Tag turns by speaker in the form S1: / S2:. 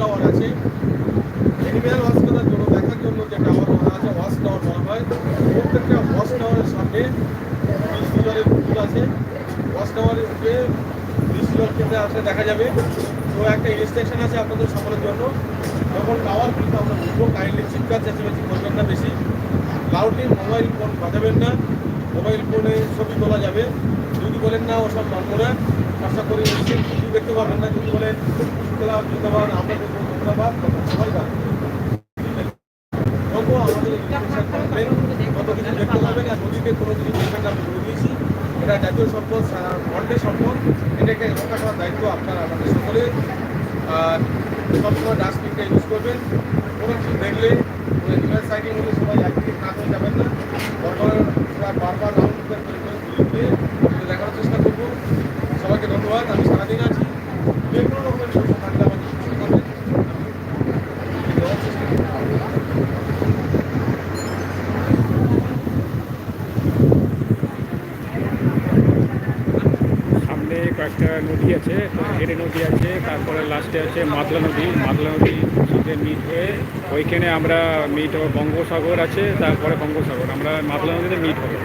S1: Tower আছে, animal watch করার জন্য দেখার জন্য যে টাওয়ার আছে ওয়াচ টাওয়ার বলা হয়। প্রত্যেকটা ওয়াচ টাওয়ারের সামনে মিষ্টি জলের পুকুর আছে। ওয়াচ টাওয়ারে উঠে মিষ্টি জল খেতে আসলে দেখা যাবে। তো একটা ইনস্ট্রাকশন আছে আপনাদের সকলের জন্য, যখন টাওয়ার কিন্তু আমরা উঠবো কাইন্ডলি চিৎকার চেঁচামেচি করবেন না বেশি, লাউডলি মোবাইল ফোন বাজাবেন না। মোবাইল ফোনে ছবি তোলা যাবে, যদি বলেন না ওসব মানবো না, আশা করি কিছু দেখতে পাবেন না। যদি বলেন ধন্যবাদ, আপনাদের ধন্যবাদ, সবাই তবুও আমাদের ইনফরমেশন পাবেন, কত কিছু দেখতে পাবেন। আর নদীতে কোনো কিছু দেখবেন না, আমি বলে দিয়েছি। এটা জাতীয় সম্পদ, ওয়ার্ল্ডের সম্পদ, এটাকে রক্ষা করার দায়িত্ব আপনারা আমাদের সকলে। আর সবসময় ডাস্টবিনটা ইউজ করবেন। কোনো কিছু দেখলে রিভার সাইডিং হলে সবাই একদিকে কাজ হয়ে যাবেন না, বারবার রাউন্ড দিয়ে দেখানোর চেষ্টা করবো। সবাইকে ধন্যবাদ। আমি সারাদিন আছি, যে কোনো রকমের সমস্যা থাকলে আমাকে জিজ্ঞেস করবেন, আমি দেওয়ার চেষ্টা করবো।
S2: সামনে কয়েকটা নদী আছে, হেরে নদী আছে, তারপরে লাস্টে আছে মাতলা নদী। মাতলা নদীর সঙ্গে মিট হয়ে ওইখানে আমরা মিট হবো। বঙ্গোসাগর আছে, তারপরে বঙ্গোসাগর, আমরা মাতলা নদীতে মিট হবো।